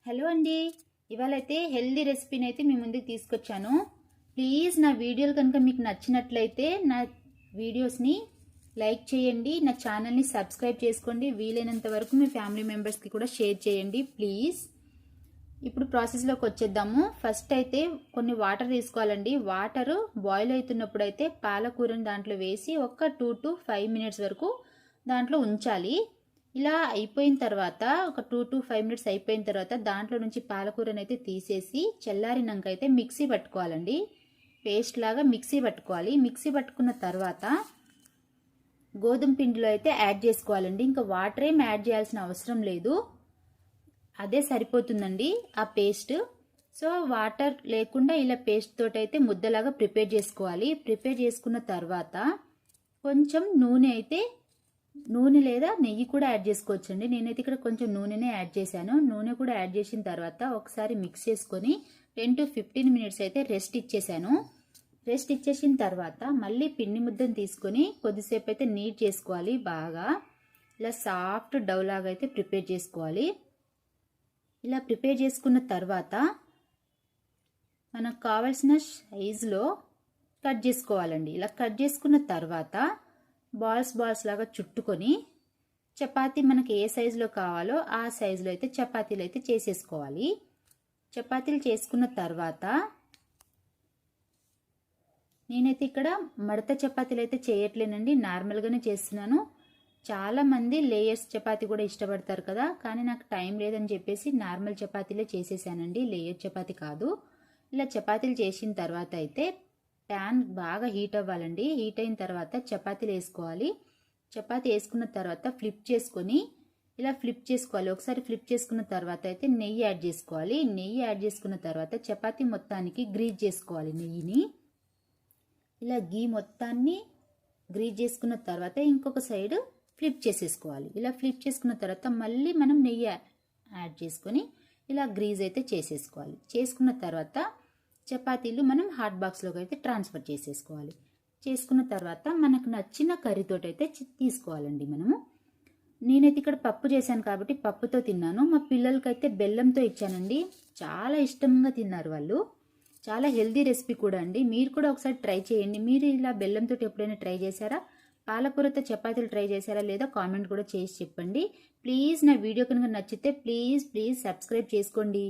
Hello అండి, ఇవాళైతే healthy రెసిపీని అయితే మీ ముందుకు తీసుకొచ్చాను. ప్లీజ్ నా వీడియోలు కనుక మీకు నచ్చినట్లయితే నా వీడియోస్ని లైక్ చేయండి, నా ఛానల్ని సబ్స్క్రైబ్ చేసుకోండి, వీలైనంత వరకు మీ ఫ్యామిలీ మెంబర్స్కి కూడా షేర్ చేయండి ప్లీజ్. ఇప్పుడు ప్రాసెస్లోకి వచ్చేద్దాము. ఫస్ట్ అయితే కొన్ని వాటర్ తీసుకోవాలండి. వాటర్ బాయిల్ అవుతున్నప్పుడు అయితే పాలకూరని దాంట్లో వేసి ఒక 2 to 5 minutes వరకు దాంట్లో ఉంచాలి. ఇలా అయిపోయిన తర్వాత ఒక 2 to 5 minutes అయిపోయిన తర్వాత దాంట్లో నుంచి పాలకూరని అయితే తీసేసి చల్లారినాక అయితే మిక్సీ పట్టుకోవాలండి. పేస్ట్ లాగా మిక్సీ పట్టుకోవాలి. మిక్సీ పట్టుకున్న తర్వాత గోధుమ పిండిలో అయితే యాడ్ చేసుకోవాలండి. ఇంకా వాటర్ ఏం యాడ్ చేయాల్సిన అవసరం లేదు, అదే సరిపోతుందండి ఆ పేస్ట్. సో వాటర్ లేకుండా ఇలా పేస్ట్ తోటి అయితే ముద్దలాగా ప్రిపేర్ చేసుకోవాలి. ప్రిపేర్ చేసుకున్న తర్వాత కొంచెం నూనె లేదా నెయ్యి కూడా యాడ్ చేసుకోవచ్చండి. నేనైతే ఇక్కడ కొంచెం నూనెనే యాడ్ చేశాను. నూనె కూడా యాడ్ చేసిన తర్వాత ఒకసారి మిక్స్ చేసుకొని 10 to 15 minutes అయితే రెస్ట్ ఇచ్చేసాను. రెస్ట్ ఇచ్చేసిన తర్వాత మళ్ళీ పిండి ముద్దను తీసుకొని కొద్దిసేపు అయితే నీట్ చేసుకోవాలి. బాగా ఇలా సాఫ్ట్ డవ్ లాగా అయితే ప్రిపేర్ చేసుకోవాలి. ఇలా ప్రిపేర్ చేసుకున్న తర్వాత మనకు కావాల్సిన సైజులో కట్ చేసుకోవాలండి. ఇలా కట్ చేసుకున్న తర్వాత బాల్స్ లాగా చుట్టుకొని చపాతీ మనకి ఏ సైజులో కావాలో ఆ సైజులో అయితే చపాతీలు అయితే చేసేసుకోవాలి. చపాతీలు చేసుకున్న తర్వాత నేనైతే ఇక్కడ మడత చపాతీలు అయితే చేయట్లేనండి, నార్మల్గానే చేస్తున్నాను. చాలామంది లేయర్స్ చపాతీ కూడా ఇష్టపడతారు కదా, కానీ నాకు టైం లేదని చెప్పేసి నార్మల్ చపాతీలే చేసేసానండి, లేయర్ చపాతీ కాదు. ఇలా చపాతీలు చేసిన తర్వాత అయితే ప్యాన్ బాగా హీట్ అవ్వాలండి. హీట్ అయిన తర్వాత చపాతీలు వేసుకోవాలి. చపాతీ వేసుకున్న తర్వాత ఫ్లిప్ చేసుకొని ఇలా ఫ్లిప్ చేసుకోవాలి. ఒకసారి ఫ్లిప్ చేసుకున్న తర్వాత అయితే నెయ్యి యాడ్ చేసుకోవాలి. నెయ్యి యాడ్ చేసుకున్న తర్వాత చపాతీ మొత్తానికి గ్రీజ్ చేసుకోవాలి. నెయ్యిని ఇలా గీ మొత్తాన్ని గ్రీజ్ చేసుకున్న తర్వాత ఇంకొక సైడ్ ఫ్లిప్ చేసేసుకోవాలి. ఇలా ఫ్లిప్ చేసుకున్న తర్వాత మళ్ళీ మనం నెయ్యి యాడ్ చేసుకొని ఇలా గ్రీజ్ అయితే చేసేసుకోవాలి. చేసుకున్న తర్వాత చపాతీలు మనం హాట్ బాక్స్లోకి అయితే ట్రాన్స్ఫర్ చేసేసుకోవాలి. చేసుకున్న తర్వాత మనకు నచ్చిన కర్రీతోటి అయితే తీసుకోవాలండి మనము. నేనైతే ఇక్కడ పప్పు చేశాను కాబట్టి పప్పుతో తిన్నాను. మా పిల్లలకైతే బెల్లంతో ఇచ్చానండి, చాలా ఇష్టంగా తిన్నారు వాళ్ళు. చాలా హెల్దీ రెసిపీ కూడా అండి, మీరు కూడా ఒకసారి ట్రై చేయండి. మీరు ఇలా బెల్లంతో ఎప్పుడైనా ట్రై చేశారా? పాలకూరతో చపాతీలు ట్రై చేశారా లేదా కామెంట్ కూడా చేసి చెప్పండి. ప్లీజ్ నా వీడియో కనుక నచ్చితే ప్లీజ్ సబ్స్క్రైబ్ చేసుకోండి.